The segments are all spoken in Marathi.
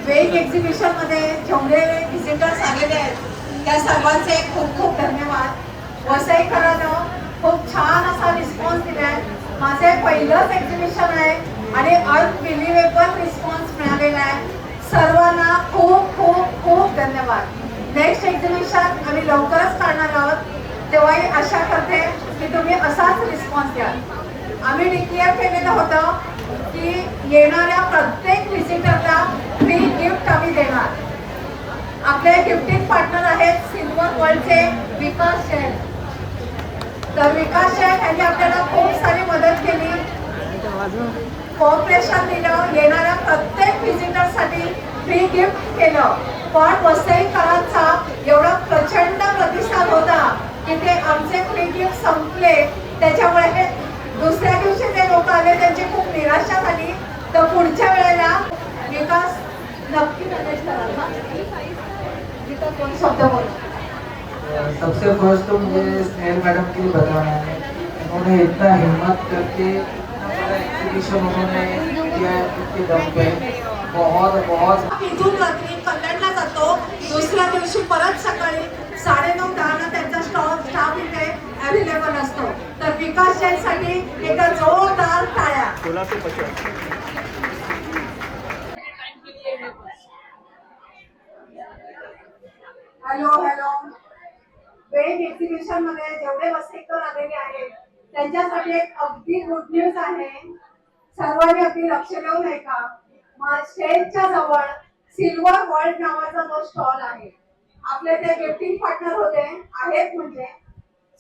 वेग एक्झिबिशन मध्ये जेवढे व्हिजिटर्स आलेले आहेत त्या सर्वांचे खूप खूप धन्यवाद। वसईकरांनो खूप छान असा रिस्पॉन्स दिलाय। माझे पहिलंच एक्झिबिशन आहे आणि अनबिलिव्हेबल रिस्पॉन्स मिळालेला आहे। सर्वांना खूप खूप खूप धन्यवाद। नेक्स्ट एक्झिबिशन आम्ही लवकरच करणार आहोत, तेव्हाही आशा करते की तुम्ही असाच रिस्पॉन्स द्याल। आम्ही डिक्लेअर केलेलं होतं की येणाऱ्या प्रत्येक व्हिजिटरला फ्री गिफ्ट आम्ही देणार। आपले गिफ्टिंग पार्टनर आहेत सिल्वर वर्ल्डचे विकास जैन। तर विकास जैन यांनी आपल्याला खूप सारी मदत केली, कोऑपरेशन दिलं, येणाऱ्या प्रत्येक व्हिजिटरसाठी फ्री गिफ्ट केलं। पण वसईकरांचा एवढा प्रचंड प्रतिसाद होता की ते आमचे फ्री गिफ्ट संपले। त्याच्यामुळे दुसऱ्या दिवशी जे लोक आले त्यांची खूप निराशा झाली। तर पुढच्या वेळेला विकास नक्की मॅनेज कराल ना? विकास दोन शब्द बोल। सबसे फर्स्ट तो मुझे स्नेहल मैडम के लिए बताना है, उन्होंने इतना हिम्मत करके एग्जीबिशन उन्होंने किया है उनके दम पे। बहुत बहुत इथून रात्री कल्याणला जातो, दुसऱ्या दिवशी परत सकाळी 9:30-10 त्यांचा स्टाफ इथे अवेलेबल असतो। तर विकास जैनसाठी एकदा जोरदार टाळ्या। हॅलो हॅलो, वेग एक्झिबिशन मध्ये जेवढे वसईकर आलेले आहेत त्यांच्यासाठी एक अगदी गुड न्यूज आहे। सर्वांनी अगदी लक्ष देऊन ऐका। स्टेजच्या जवळ सिल्वर वर्ल्ड नावाचा जो स्टॉल आहे, आपले ते गिफ्टिंग पार्टनर होते आहेत। म्हणजे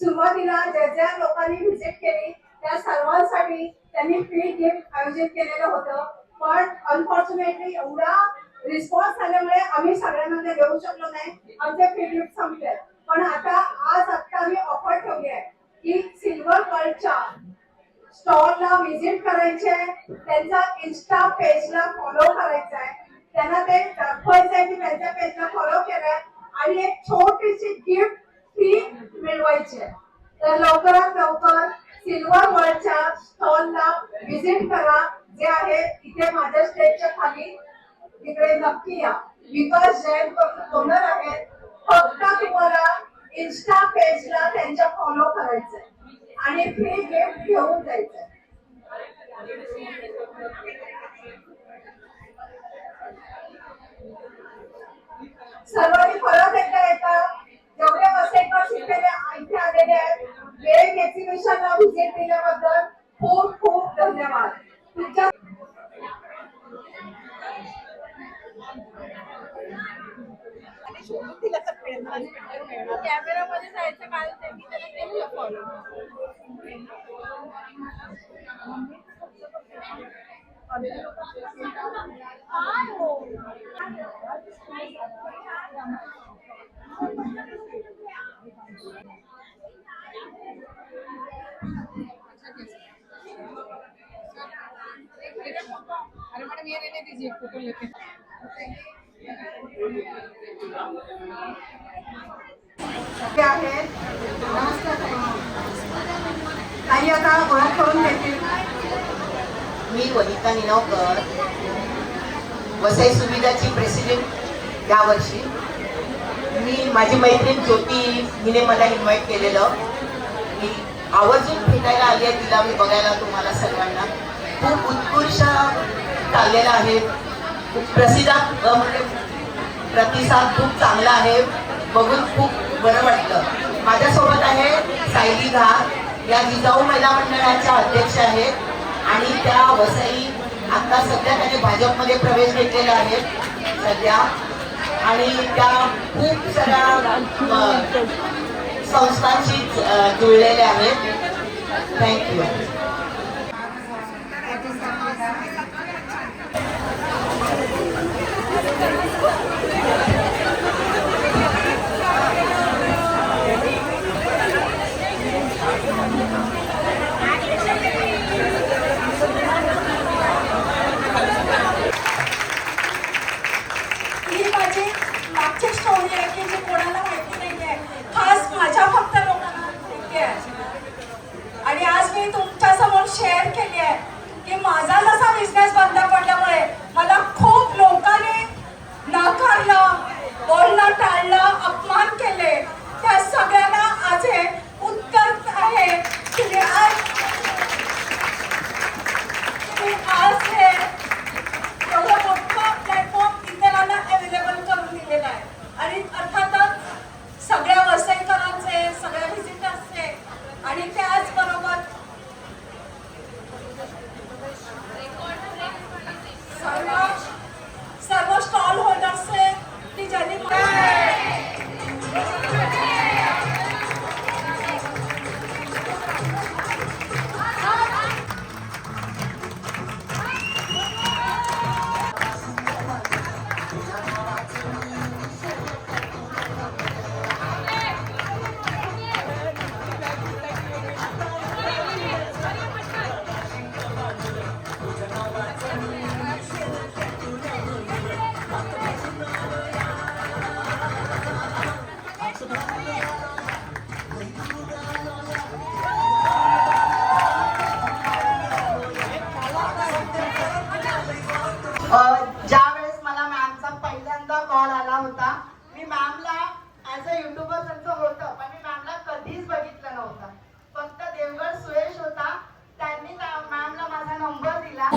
सुरुवातीला ज्या ज्या लोकांनी व्हिजिट केली त्या सर्वांसाठी त्यांनी फ्री गिफ्ट आयोजित केलेलं होतं। पण अनफॉर्च्युनेटली एवढा रिस्पॉन्स आल्यामुळे आम्ही सगळ्यांना ते देऊ शकलो नाही, आमचे फ्री गिफ्ट संपले। पण आता आम्ही ऑफर ठेवली आहे की सिल्वर वर्ल्डच्या स्टॉलला व्हिजिट करायचे, त्यांचा इन्स्टा पेजला फॉलो करायचा आहे, त्यांना ते दाखवायचं आहे की त्यांच्या पेजला फॉलो केलंय आणि एक छोटीशी गिफ्ट फ्री मिळवायची आहे। तर लवकरात लवकर सिल्वर वर्ल्डच्या स्टॉलला व्हिजिट करा, जे आहे इथे माझ्या स्टेजच्या खाली, तिकडे नक्की या। विकास जैन ओनर आहेत, फक्त तुम्हाला इन्स्टा पेजला त्यांच्या फॉलो करायचंय आणि फ्री गिफ्ट घेऊन जायचंय। सर्वांनी परत एकदा येता, जेवढे वसईकर इथे आलेले आहेत, वेग एक्झिबिशनला व्हिजिट दिल्याबद्दल खूप खूप धन्यवाद। तुमच्या कॅमेरामध्ये जायचं काल त्यांनी त्याला केलं फॉलो। अरे मैडम ये रहने दीजिए, फोटो लेते हैं। आहेत काही आता ओळख करून देतील। मी वनिता निनावकर, वसई सुविधाची प्रेसिडेंट यावर्षी। मी माझी मैत्रीण ज्योती हिने मला इन्व्हाइट केलेलं, मी आवर्जून भेटायला आली आहे तिला, मी बघायला तुम्हाला सर्वांना खूप उत्कृष्ट चाललेला आहे। प्रतिसाद खूप चांगला आहे, बघून खूप बरं वाटलं। माझ्यासोबत आहे सायली घार, या जिजाऊ महिला मंडळाच्या अध्यक्ष आहेत आणि त्या वसई आता सध्या त्याने भाजपमध्ये प्रवेश घेतलेला आहे सध्या, आणि त्या खूप साऱ्या संस्थांशी जुळलेल्या आहेत। थँक्यू। मागची स्टोरी आहे की जी कोणाला माहिती नाहीये, खास माझ्या फक्त लोकांना माहिती आहे। आणि आज मी तुमच्या समोर शेअर केली आहे की माझा जसा बिझनेस बंद पडल्यामुळे मला खूप लोकांनी नाकारलं, बोलणं टाळलं, अपमान केले, त्या सगळ्यांना आज हे उत्तर आहे की आज हे एवढं मोठं प्लॅटफॉर्म इतरांना अवेलेबल करून दिलेलं आहे. आणि अर्थातच सगळ्या वसईकरांचे, सगळ्या व्हिजिटर्सचे आणि त्याचबरोबर सर्व स्टॉल होल्डर्सचे की ज्यांनी ज्या वेळेस मला मॅमचा पहिल्यांदा कॉल आला होता, मी मॅमला ऍज अ युट्यूबर त्यांचं होतं, पण मी मॅमला कधीच बघितलं नव्हतं. फक्त देवगड सुयश होता, त्यांनी मॅमला माझा नंबर दिला.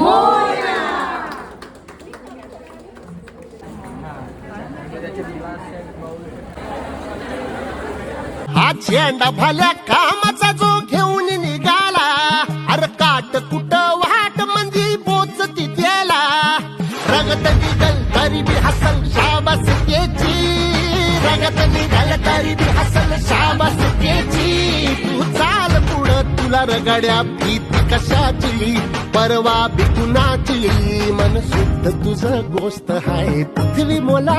हा झेंडा भल्या कामाचा जो घेऊन निघाला, अरे काट कुठं वाट मंदी पोचती त्याला. रगत निघल तरी बी हसल शाबास त्याची, रगत निघल तरी बी हसल शाबास त्याची. तू चाल पुढं, तुला रगड्या भीती कशाची, परवा बी कुणाची. मन शुद्ध तुझं गोष्ट हाय पृथ्वी मोला.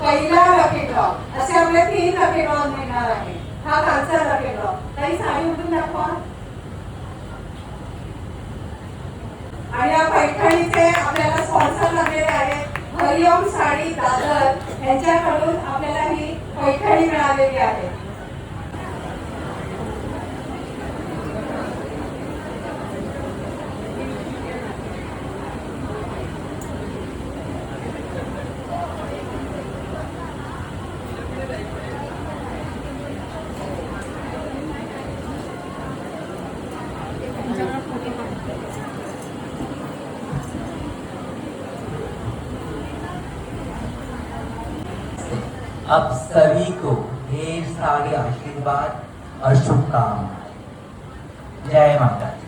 पहिला लकी ड्रॉ असे आपले 3 लकी ड्रॉ मिळणार आहे. हा खालचा लकी ड्रॉ. काही साडी उठून दाखवा. आणि या पैठणीचे आपल्याला स्पॉन्सर लागलेले आहेत हरिओम साडी दादर यांच्याकडून आपल्याला ही पैठणी मिळालेली आहे. अब सभी को ढेर सारे आशीर्वाद और शुभकामनाएं। जय माता दी।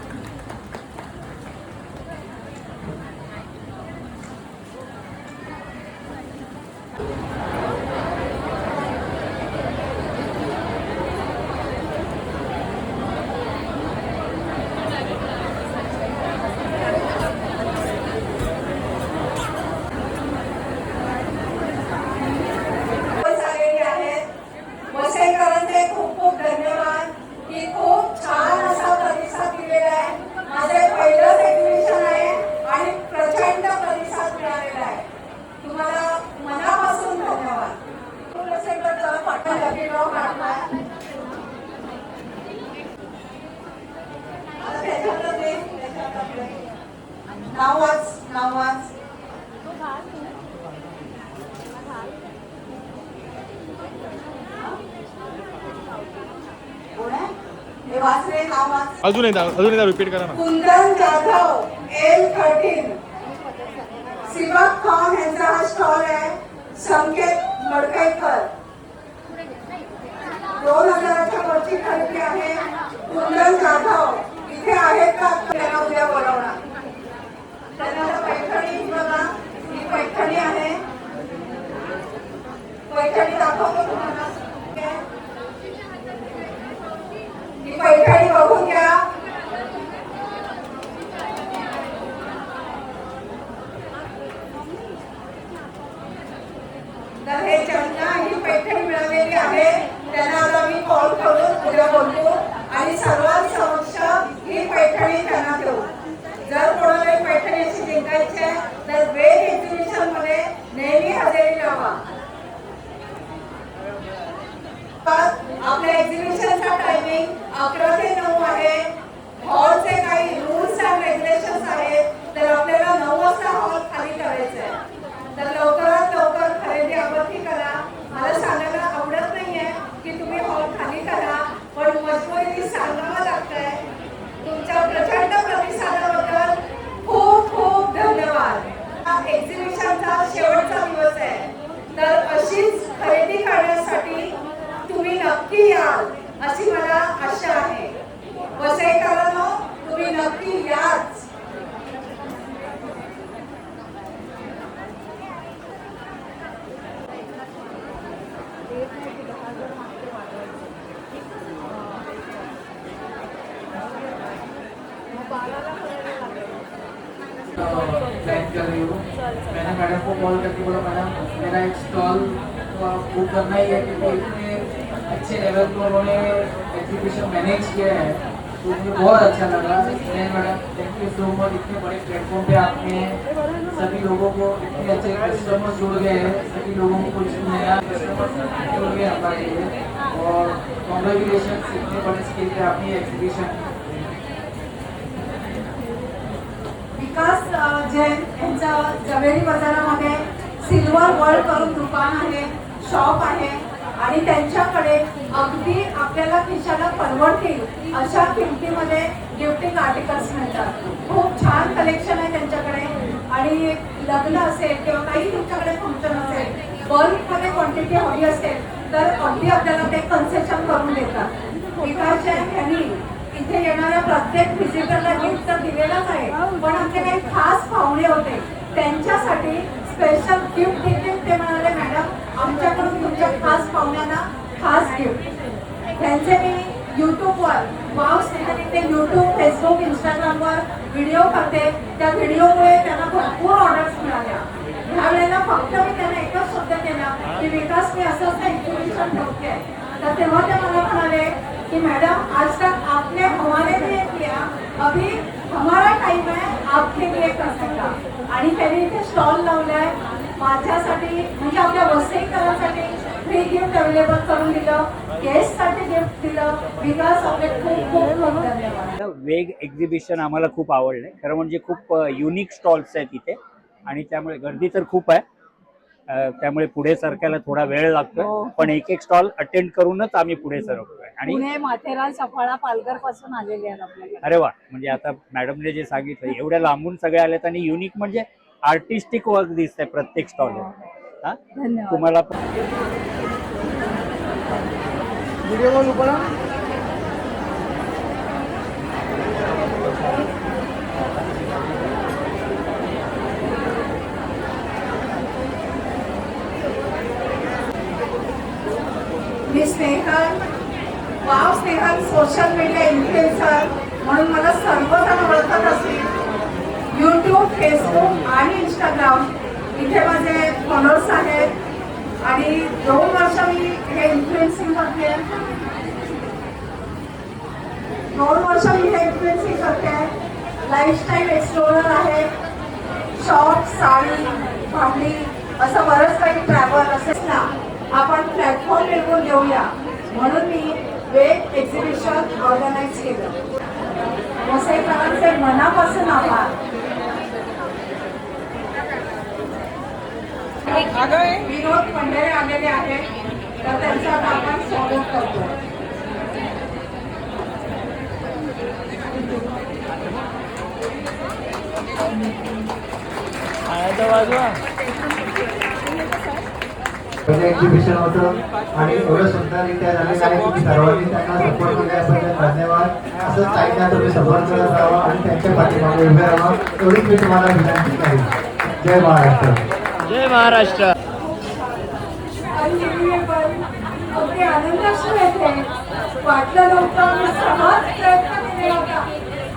खूप खूप धन्यवाद की खूप छान असा प्रतिसाद दिलेला आहे. माझे पहिलंच एक्झिबिशन आहे आणि प्रचंड प्रतिसाद मिळालेला आहे. तुम्हाला मनापासून धन्यवाद. जरा पटकन लकी ड्रॉ काढला. नाव वाच. हे वाचले नाव वाच. अजून एकदा रिपीट करा ना. कुंदन जाधव L13. सिवाक खान यांचा हा स्टॉल आहे. संकेत मडकईकर 2000च्या वरची खरेदी आहे. कुंदन जाधव इथे आहेत का? त्यांना उद्या बोलवणार. त्यांना पैठणी बघा, ही पैठणी आहे. पैठणी दाखवतो तुम्हाला. ही पैठणी बघून घ्या. तर हे ज्यांना ही पैठणी मिळालेली आहे त्यांना आता मी कॉल करून उद्या बोलतो आणि सर्वात समक्ष ही पैठणी त्यांना देऊ. जर कोणाला ही पैठणी अशी जिंकायची आहे तर वेग एक्झिबिशन मध्ये नेहमी हजेरी लावा. आपल्या एक्झिबिशनचा टायमिंग 11 ते 9 आहे. हॉलचे काही रूल्स अँड रेग्युलेशन्स आहेत, तर आपल्याला 9 वाजता हॉल खाली करायचा आहे. तर लवकरात लवकर खरेदी आवडती करा. मला सांगायला आवडत नाहीये की तुम्ही हॉल खाली करा, पण मजबुरीने सांगावं लागतंय. तुमच्या प्रचंड प्रतिसादाबद्दल खूप खूप धन्यवाद. हा एक्झिबिशनचा शेवटचा दिवस आहे, तर अशीच खरेदी करण्यासाठी तुम्ही नक्की याल अशी मला आशा आहे. वसईकरांनो, तुम्ही नक्की याच. प्लान कर रही हूँ. मैंने मैडम को कॉल करके बोला मैडम मेरा एक स्टॉल बुक करना ही है, क्योंकि इतने अच्छे लेवल पर उन्होंने एग्जीबिशन मैनेज किया है, तो मुझे बहुत अच्छा लगा. Madam thank you so much. इतने बड़े प्लेटफॉर्म पे आपने सभी लोगों को इतने अच्छे कस्टमर्स जुड़ गए हैं, सभी लोगों को कुछ नया कस्टमर्स जुड़ गए हमारे लिए, और कॉन्ग्रेचुलेशन इतने बड़े स्केल पे आपने एग्जीबिशन. विकास जैन यांचं जवेरी बाजारामध्ये सिल्वर वर्ल्ड करून दुकान आहे, शॉप आहे आणि त्यांच्याकडे अगदी आपल्याला खिशाला परवडतील अशा किमतीमध्ये गिफ्टिंग आर्टिकल्स मिळतात. खूप छान कलेक्शन आहे त्यांच्याकडे. आणि लग्न असेल किंवा काही तुमच्याकडे फंक्शन असेल, बल्कमध्ये क्वांटिटी हवी असेल तर अगदी आपल्याला ते कन्सेशन करून देतात. विकास जैन यांनी इथे येणाऱ्या प्रत्येक व्हिजिटरला गिफ्ट तर दिलेलाच आहे, पण आमचे काही खास पाहुणे होते त्यांच्यासाठी स्पेशल गिफ्ट देखील ते म्हणाले मॅडम आमच्याकडून तुमच्या खास पाहुण्यांना खास गिफ्ट. त्यांचे मी यूट्यूबवर वाव स्नेहल ते यूट्यूब, फेसबुक, इंस्टाग्रामवर व्हिडिओ करते. त्या व्हिडिओमुळे त्यांना भरपूर ऑर्डर्स मिळाल्या. ह्यावेळेला फक्त मी त्यांना एकच शब्द केला की विकास मी असं असं एक्झिबिशन ठेवते. तर तेव्हा ते मला म्हणाले कि मैडम आज तक आपने हमारे लिए किया, अभी हमारा टाइम है आपके लिए कर सकता. आणि त्यांनी इथे स्टॉल लावलाय माझ्यासाठी, म्हणजे आपल्या वसईकरांसाठी फ्री गिफ्ट अवेलेबल करून दिलं, गेस्टसाठी गिफ्ट दिलं. विकास आपले खूप खूप खूप धन्यवाद. वेग एक्झिबिशन आम्हाला खूप आवडलं. खरं म्हणजे खूप युनिक स्टॉल्स आहेत इथे आणि त्यामुळे गर्दी तर खूप आहे. त्यामुळे पुढे सरकायला थोडा वेळ लागतो, पण एक एक स्टॉल अटेंड करूनच आम्ही पुढे सरकतोय. आणि पुणे, माथेरान, सफाळा, पालघर पासून आलेले आहेत आपल्याकडे. अरे वा, म्हणजे आता मॅडमने जे सांगितलं एवढ्या लांबून सगळे आलेत आणि युनिक म्हणजे आर्टिस्टिक वर्क दिसतंय प्रत्येक स्टॉल. हा, धन्यवाद. तुम्हाला पण वीडियो कॉल ऊपर मी Snehal, wow Snehal social media influencer म्हणून मला सर्वजण ओळखत असतील. यूट्यूब, फेसबुक आणि इंस्टाग्राम इथे माझे फॉलोअर्स आहेत आणि 2 वर्ष मी हे इन्फ्लुएन्सिंग करते. 2 वर्ष मी हे इन्फ्लुएन्सिंग करते. लाईफस्टाईल एक्सप्लोरर आहे. शॉप, साडी, भांडी असं बरंच काही ट्रॅव्हल असेच ना, आपण प्लॅटफॉर्म मिळवून देऊया म्हणून मी वेग एक्झिबिशन ऑर्गनाईज केलं. वसईकरांचे मनापासून आभार. विनोद पंढरे आलेले आहेत, तर त्यांचं आपण स्वागत करतो. पहिलं एक्झिबिशन होतं आणि एवढं सुंदररित्या झालेलं आहे. तुम्ही सर्वांनी त्यांना सपोर्ट केल्याबद्दल धन्यवाद. असंच ताईंना तुम्ही सपोर्ट करत राहा आणि त्यांच्या पाठीमागे उभे राहा, एवढीच मी तुम्हाला विनंती करेन. जय महाराष्ट्र. जय महाराष्ट्र. अगदी आनंदाश्रू येते. वाटलं नव्हतं, मी सहज प्रयत्न केला होता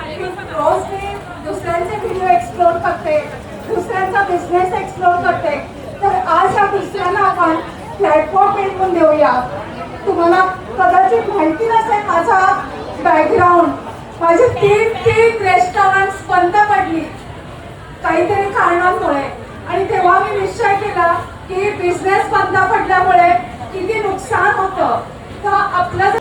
की रोज मी दुसऱ्यांचे व्हिडिओ एक्सप्लोर करते, दुसऱ्यांचा बिझनेस एक्सप्लोर करते, तर आज या दुसऱ्यांना आपण प्लॅटफॉर्म मिळवून देऊया. तुम्हाला कदाचित माहिती नसेल माझा बॅकग्राऊंड. माझी तीन रेस्टॉरंट्स बंद पडली काहीतरी कारणांमुळे, आणि तेव्हा मी निश्चय केला की बिझनेस बंद पडल्यामुळे किती नुकसान होतं. तर आपलं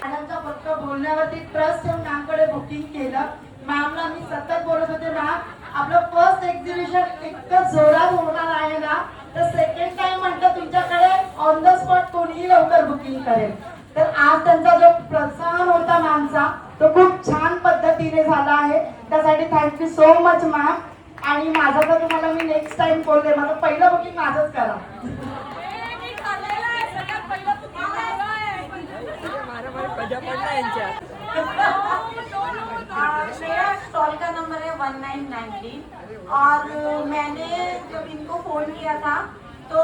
मॅडमचा फक्त बोलण्यावरती ट्रस्ट ठेवून मॅमकडे बुकिंग केलं. मॅमला मी सतत बोलत होते, मॅम आपलं फर्स्ट एक्झिबिशन इतकं जोरात होणार आहे ना, तर सेकंड टाइम म्हटलं तुमच्याकडे ऑन द स्पॉट कोणीही लवकर बुकिंग करेल. तर आज त्यांचा जो प्रोत्साहन होता मॅमचा, तो खूप छान पद्धतीने झाला आहे. त्यासाठी थँक्यू सो मच मॅम. आणि माझं तर तुम्हाला मी नेक्स्ट टाइम बोलते, माझं पहिलं बुकिंग माझंच करा. मेरा स्टॉल का नंबर है 1919 और मैंने जब इनको फोन किया था तो